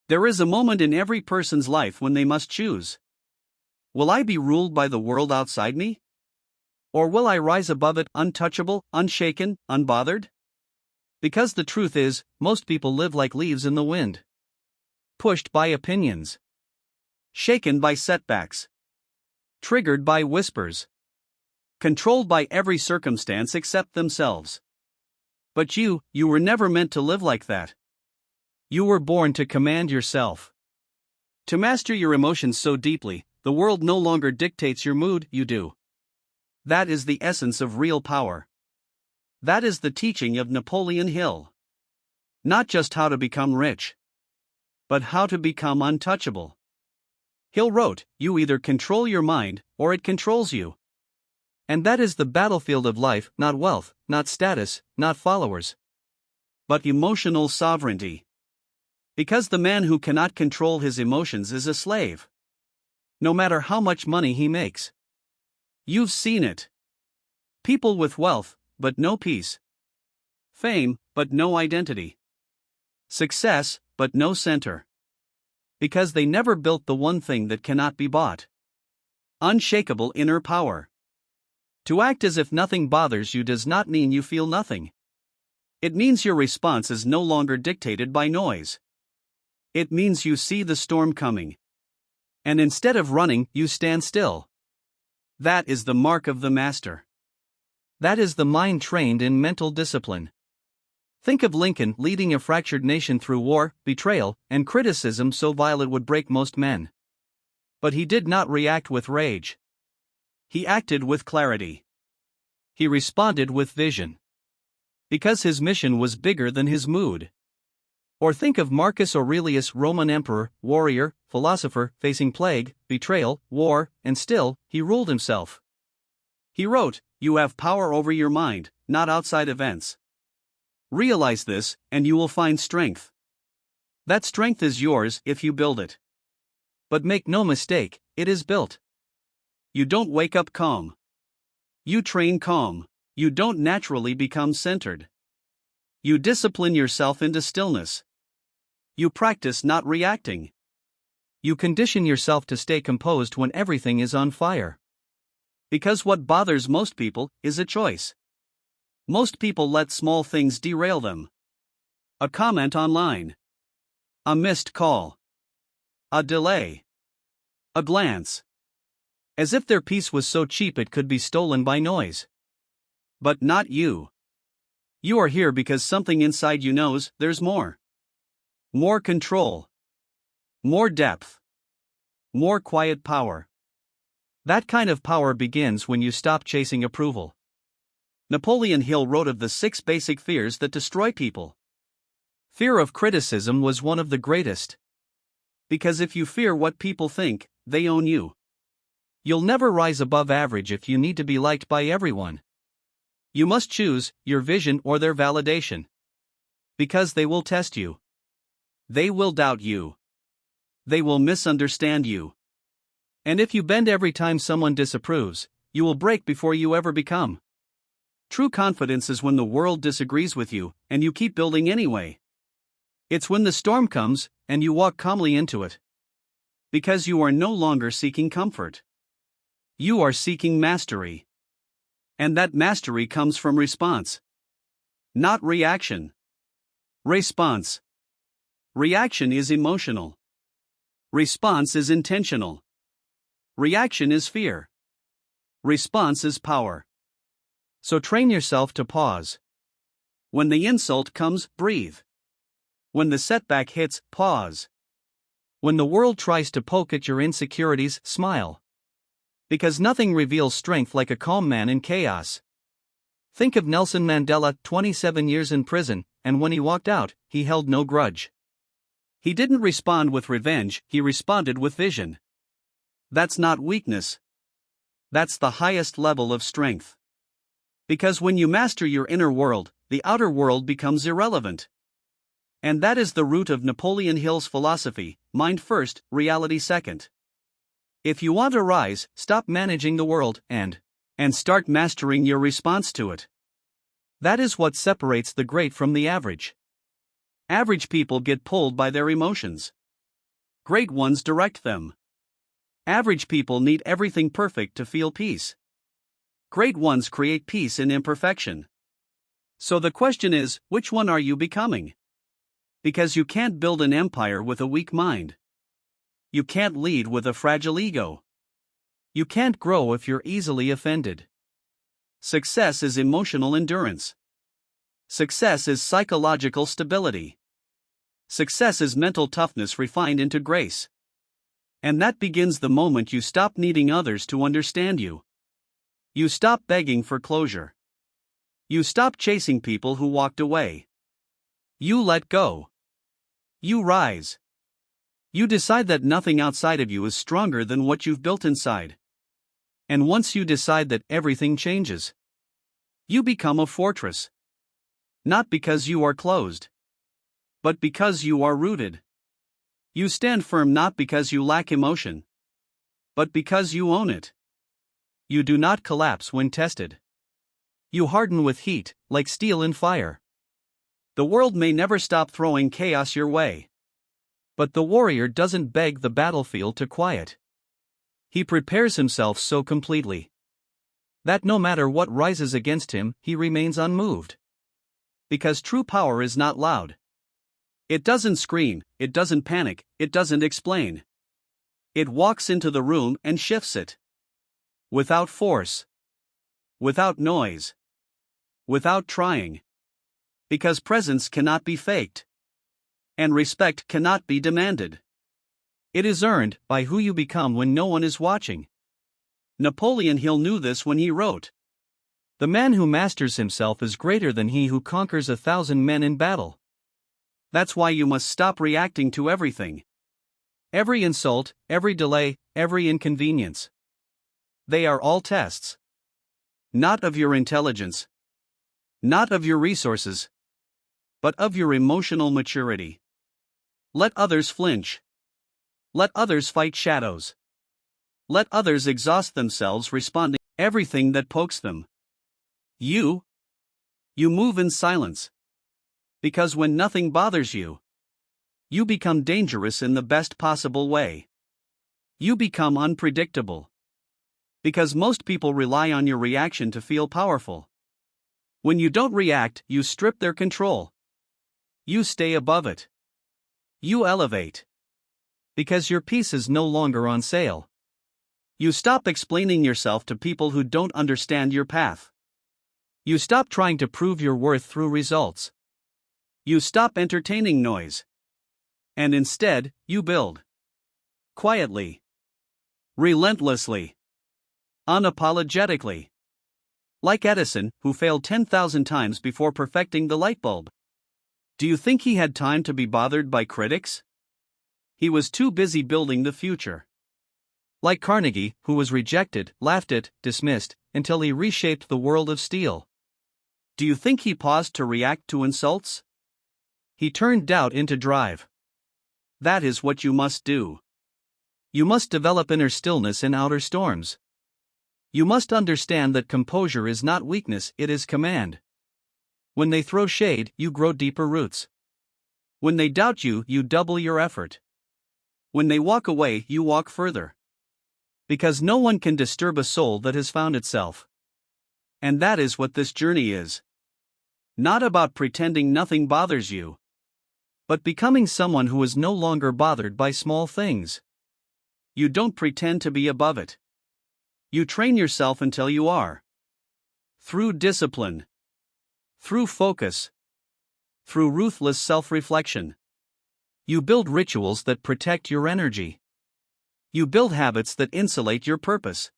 There is a moment in every person's life when they must choose. Will I be ruled by the world outside me? Or will I rise above it, untouchable, unshaken, unbothered? Because the truth is, most people live like leaves in the wind. Pushed by opinions. Shaken by setbacks. Triggered by whispers. Controlled by every circumstance except themselves. But you were never meant to live like that. You were born to command yourself. To master your emotions so deeply, the world no longer dictates your mood, you do. That is the essence of real power. That is the teaching of Napoleon Hill. Not just how to become rich, but how to become untouchable. Hill wrote, "You either control your mind, or it controls you." And that is the battlefield of life, not wealth, not status, not followers, but emotional sovereignty. Because the man who cannot control his emotions is a slave. No matter how much money he makes. You've seen it. People with wealth, but no peace. Fame, but no identity. Success, but no center. Because they never built the one thing that cannot be bought. Unshakable inner power. To act as if nothing bothers you does not mean you feel nothing. It means your response is no longer dictated by noise. It means you see the storm coming. And instead of running, you stand still. That is the mark of the master. That is the mind trained in mental discipline. Think of Lincoln leading a fractured nation through war, betrayal, and criticism so vile it would break most men. But he did not react with rage. He acted with clarity. He responded with vision. Because his mission was bigger than his mood. Or think of Marcus Aurelius, Roman emperor, warrior, philosopher, facing plague, betrayal, war, and still, he ruled himself. He wrote, "You have power over your mind, not outside events. Realize this, and you will find strength. That strength is yours if you build it. But make no mistake, it is built. You don't wake up calm. You train calm. You don't naturally become centered. You discipline yourself into stillness. You practice not reacting. You condition yourself to stay composed when everything is on fire. Because what bothers most people is a choice. Most people let small things derail them. A comment online. A missed call. A delay. A glance. As if their peace was so cheap it could be stolen by noise. But not you. You are here because something inside you knows there's more. More control. More depth. More quiet power. That kind of power begins when you stop chasing approval. Napoleon Hill wrote of the 6 basic fears that destroy people. Fear of criticism was one of the greatest. Because if you fear what people think, they own you. You'll never rise above average if you need to be liked by everyone. You must choose your vision or their validation. Because they will test you. They will doubt you. They will misunderstand you. And if you bend every time someone disapproves, you will break before you ever become. True confidence is when the world disagrees with you, and you keep building anyway. It's when the storm comes, and you walk calmly into it. Because you are no longer seeking comfort. You are seeking mastery. And that mastery comes from response. Not reaction. Response. Reaction is emotional. Response is intentional. Reaction is fear. Response is power. So train yourself to pause. When the insult comes, breathe. When the setback hits, pause. When the world tries to poke at your insecurities, smile. Because nothing reveals strength like a calm man in chaos. Think of Nelson Mandela, 27 years in prison, and when he walked out, he held no grudge. He didn't respond with revenge, he responded with vision. That's not weakness. That's the highest level of strength. Because when you master your inner world, the outer world becomes irrelevant. And that is the root of Napoleon Hill's philosophy: mind first, reality second. If you want to rise, stop managing the world and start mastering your response to it. That is what separates the great from the average. Average people get pulled by their emotions. Great ones direct them. Average people need everything perfect to feel peace. Great ones create peace in imperfection. So the question is, which one are you becoming? Because you can't build an empire with a weak mind. You can't lead with a fragile ego. You can't grow if you're easily offended. Success is emotional endurance. Success is psychological stability. Success is mental toughness refined into grace. And that begins the moment you stop needing others to understand you. You stop begging for closure. You stop chasing people who walked away. You let go. You rise. You decide that nothing outside of you is stronger than what you've built inside. And once you decide that, everything changes. You become a fortress. Not because you are closed, but because you are rooted. You stand firm not because you lack emotion, but because you own it. You do not collapse when tested. You harden with heat, like steel in fire. The world may never stop throwing chaos your way. But the warrior doesn't beg the battlefield to quiet. He prepares himself so completely that no matter what rises against him, he remains unmoved. Because true power is not loud. It doesn't scream, it doesn't panic, it doesn't explain. It walks into the room and shifts it. Without force. Without noise. Without trying. Because presence cannot be faked. And respect cannot be demanded. It is earned by who you become when no one is watching. Napoleon Hill knew this when he wrote, "The man who masters himself is greater than he who conquers 1,000 men in battle." That's why you must stop reacting to everything. Every insult, every delay, every inconvenience. They are all tests. Not of your intelligence. Not of your resources. But of your emotional maturity. Let others flinch. Let others fight shadows. Let others exhaust themselves responding to everything that pokes them. You move in silence. Because when nothing bothers you, you become dangerous in the best possible way. You become unpredictable. Because most people rely on your reaction to feel powerful. When you don't react, you strip their control. You stay above it. You elevate. Because your peace is no longer on sale. You stop explaining yourself to people who don't understand your path. You stop trying to prove your worth through results. You stop entertaining noise. And instead, you build. Quietly. Relentlessly. Unapologetically. Like Edison, who failed 10,000 times before perfecting the light bulb. Do you think he had time to be bothered by critics? He was too busy building the future. Like Carnegie, who was rejected, laughed at, dismissed, until he reshaped the world of steel. Do you think he paused to react to insults? He turned doubt into drive. That is what you must do. You must develop inner stillness in outer storms. You must understand that composure is not weakness, it is command. When they throw shade, you grow deeper roots. When they doubt you, you double your effort. When they walk away, you walk further. Because no one can disturb a soul that has found itself. And that is what this journey is. Not about pretending nothing bothers you, but becoming someone who is no longer bothered by small things. You don't pretend to be above it. You train yourself until you are. Through discipline. Through focus. Through ruthless self-reflection. You build rituals that protect your energy. You build habits that insulate your purpose.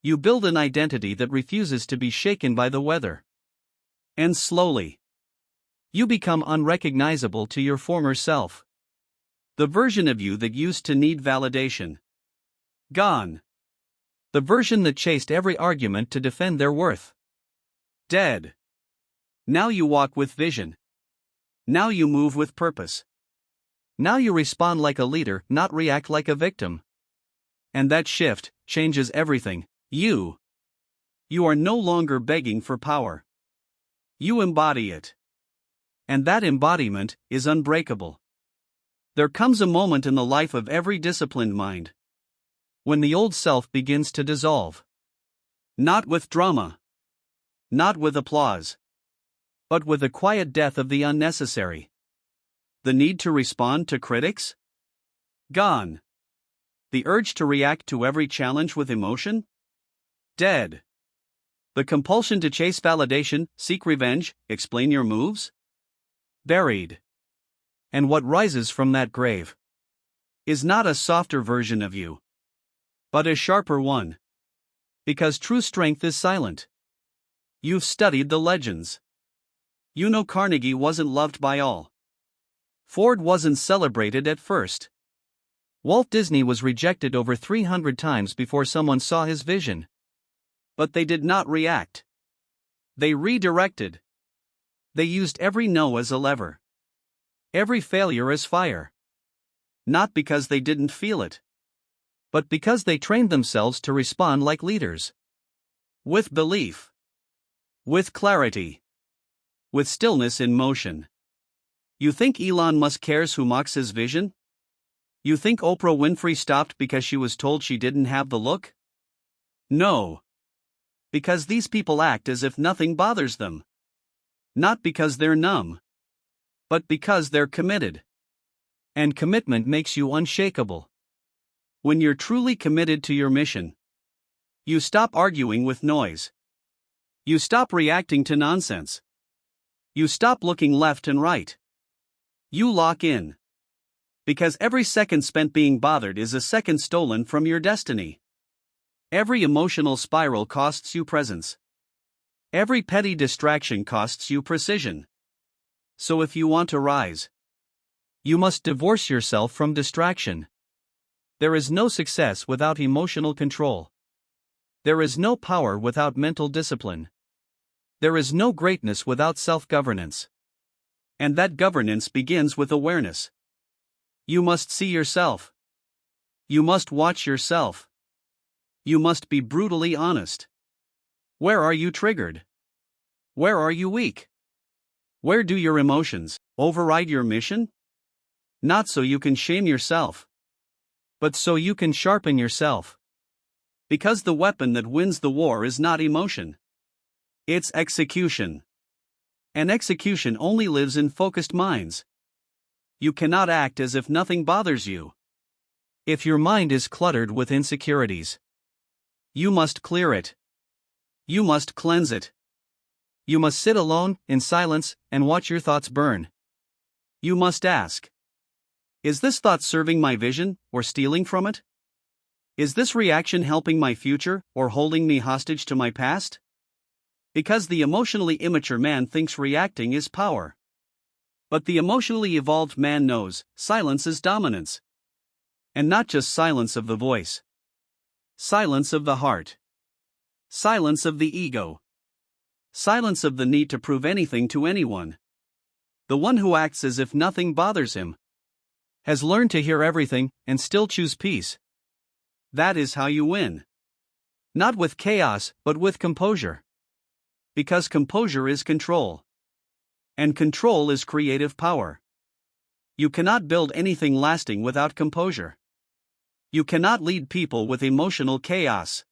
You build an identity that refuses to be shaken by the weather. And slowly, you become unrecognizable to your former self. The version of you that used to need validation. Gone. The version that chased every argument to defend their worth. Dead. Now you walk with vision. Now you move with purpose. Now you respond like a leader, not react like a victim. And that shift changes everything. You are no longer begging for power. You embody it. And that embodiment is unbreakable. There comes a moment in the life of every disciplined mind when the old self begins to dissolve. Not with drama, not with applause, but with the quiet death of the unnecessary. The need to respond to critics? Gone. The urge to react to every challenge with emotion? Dead. The compulsion to chase validation, seek revenge, explain your moves? Buried. And what rises from that grave is not a softer version of you, but a sharper one. Because true strength is silent. You've studied the legends. You know Carnegie wasn't loved by all. Ford wasn't celebrated at first. Walt Disney was rejected over 300 times before someone saw his vision. But they did not react. They redirected. They used every no as a lever, every failure as fire. Not because they didn't feel it, but because they trained themselves to respond like leaders. With belief, with clarity, with stillness in motion. You think Elon Musk cares who mocks his vision? You think Oprah Winfrey stopped because she was told she didn't have the look? No. Because these people act as if nothing bothers them. Not because they're numb, but because they're committed. And commitment makes you unshakable. When you're truly committed to your mission, you stop arguing with noise. You stop reacting to nonsense. You stop looking left and right. You lock in. Because every second spent being bothered is a second stolen from your destiny. Every emotional spiral costs you presence. Every petty distraction costs you precision. So if you want to rise, you must divorce yourself from distraction. There is no success without emotional control. There is no power without mental discipline. There is no greatness without self-governance. And that governance begins with awareness. You must see yourself. You must watch yourself. You must be brutally honest. Where are you triggered? Where are you weak? Where do your emotions override your mission? Not so you can shame yourself, but so you can sharpen yourself. Because the weapon that wins the war is not emotion. It's execution. And execution only lives in focused minds. You cannot act as if nothing bothers you. If your mind is cluttered with insecurities, you must clear it. You must cleanse it. You must sit alone, in silence, and watch your thoughts burn. You must ask, is this thought serving my vision, or stealing from it? Is this reaction helping my future, or holding me hostage to my past? Because the emotionally immature man thinks reacting is power. But the emotionally evolved man knows silence is dominance. And not just silence of the voice. Silence of the heart. Silence of the ego. Silence of the need to prove anything to anyone. The one who acts as if nothing bothers him has learned to hear everything and still choose peace. That is how you win. Not with chaos, but with composure. Because composure is control. And control is creative power. You cannot build anything lasting without composure. You cannot lead people with emotional chaos.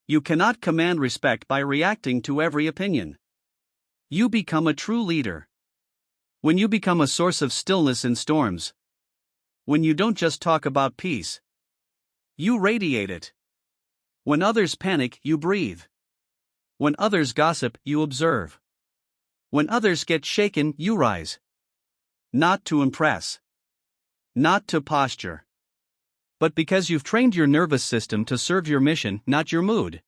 You cannot command respect by reacting to every opinion. You become a true leader when you become a source of stillness in storms. When you don't just talk about peace, you radiate it. When others panic, you breathe. When others gossip, you observe. When others get shaken, you rise. Not to impress. Not to posture. But because you've trained your nervous system to serve your mission, not your mood.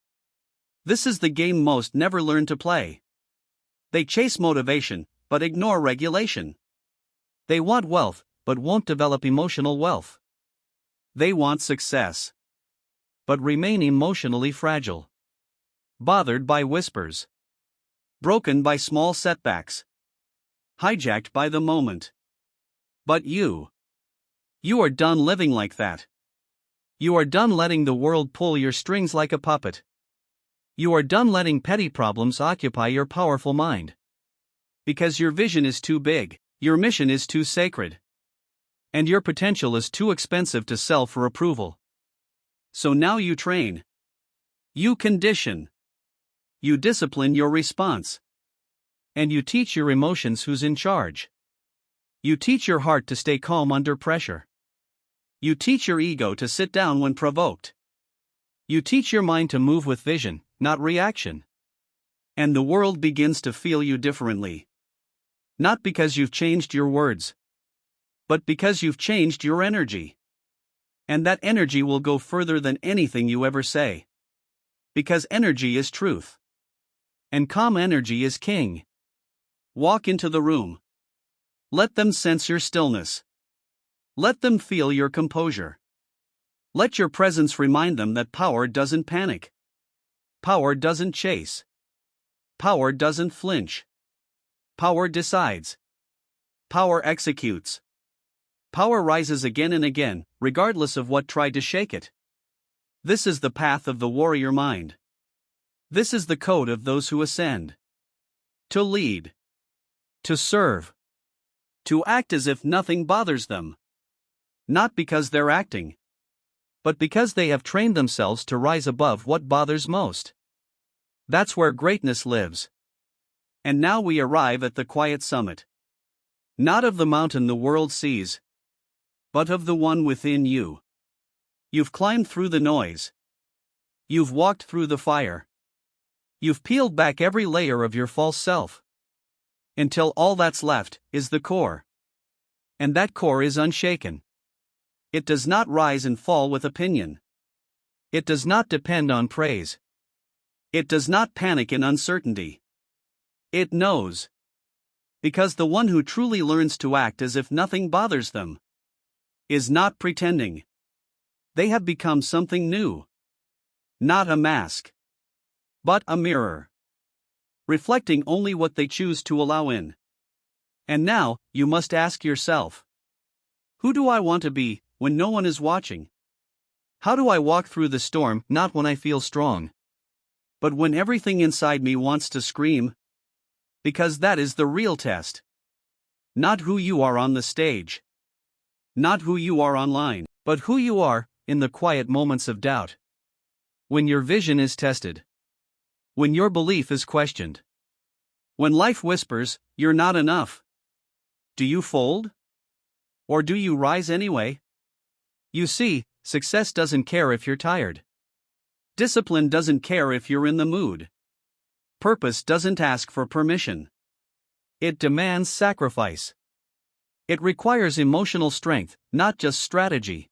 This is the game most never learn to play. They chase motivation, but ignore regulation. They want wealth, but won't develop emotional wealth. They want success, but remain emotionally fragile. Bothered by whispers. Broken by small setbacks. Hijacked by the moment. But you are done living like that. You are done letting the world pull your strings like a puppet. You are done letting petty problems occupy your powerful mind. Because your vision is too big, your mission is too sacred. And your potential is too expensive to sell for approval. So now you train. You condition. You discipline your response. And you teach your emotions who's in charge. You teach your heart to stay calm under pressure. You teach your ego to sit down when provoked. You teach your mind to move with vision, not reaction. And the world begins to feel you differently. Not because you've changed your words, but because you've changed your energy. And that energy will go further than anything you ever say. Because energy is truth. And calm energy is king. Walk into the room. Let them sense your stillness. Let them feel your composure. Let your presence remind them that power doesn't panic. Power doesn't chase. Power doesn't flinch. Power decides. Power executes. Power rises again and again, regardless of what tried to shake it. This is the path of the warrior mind. This is the code of those who ascend. To lead. To serve. To act as if nothing bothers them. Not because they're acting, but because they have trained themselves to rise above what bothers most. That's where greatness lives. And now we arrive at the quiet summit. Not of the mountain the world sees, but of the one within you. You've climbed through the noise. You've walked through the fire. You've peeled back every layer of your false self. Until all that's left is the core. And that core is unshaken. It does not rise and fall with opinion. It does not depend on praise. It does not panic in uncertainty. It knows. Because the one who truly learns to act as if nothing bothers them is not pretending. They have become something new. Not a mask, but a mirror. Reflecting only what they choose to allow in. And now, you must ask yourself, who do I want to be when no one is watching? How do I walk through the storm, not when I feel strong, but when everything inside me wants to scream? Because that is the real test. Not who you are on the stage. Not who you are online, but who you are in the quiet moments of doubt. When your vision is tested. When your belief is questioned. When life whispers, you're not enough. Do you fold? Or do you rise anyway? You see, success doesn't care if you're tired. Discipline doesn't care if you're in the mood. Purpose doesn't ask for permission. It demands sacrifice. It requires emotional strength, not just strategy.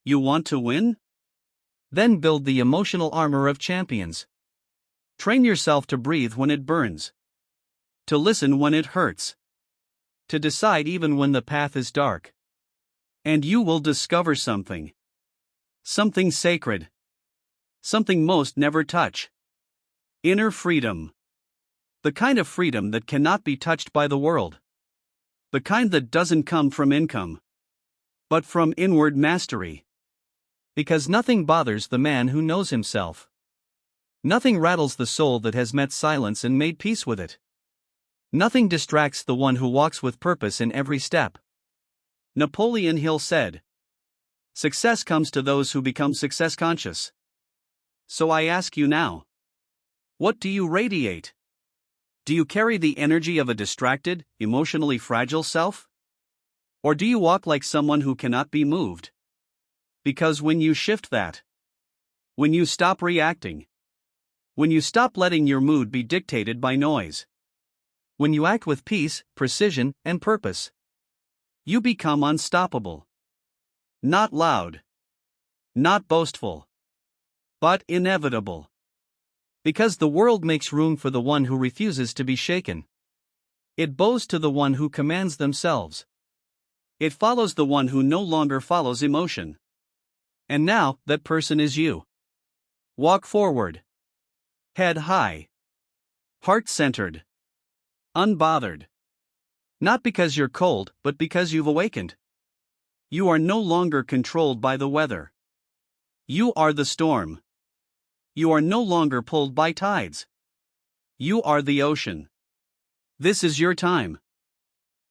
You want to win? Then build the emotional armor of champions. Train yourself to breathe when it burns. To listen when it hurts. To decide even when the path is dark. And you will discover something. Something sacred. Something most never touch. Inner freedom. The kind of freedom that cannot be touched by the world. The kind that doesn't come from income, but from inward mastery. Because nothing bothers the man who knows himself. Nothing rattles the soul that has met silence and made peace with it. Nothing distracts the one who walks with purpose in every step. Napoleon Hill said, "Success comes to those who become success conscious." So I ask you now, what do you radiate? Do you carry the energy of a distracted, emotionally fragile self? Or do you walk like someone who cannot be moved? Because when you shift that, when you stop reacting, when you stop letting your mood be dictated by noise, when you act with peace, precision, and purpose, you become unstoppable. Not loud, not boastful, but inevitable. Because the world makes room for the one who refuses to be shaken. It bows to the one who commands themselves. It follows the one who no longer follows emotion. And now, that person is you. Walk forward. Head high. Heart-centered. Unbothered. Not because you're cold, but because you've awakened. You are no longer controlled by the weather. You are the storm. You are no longer pulled by tides. You are the ocean. This is your time.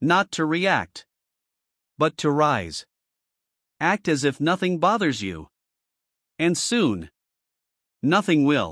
Not to react, but to rise. Act as if nothing bothers you. And soon, nothing will.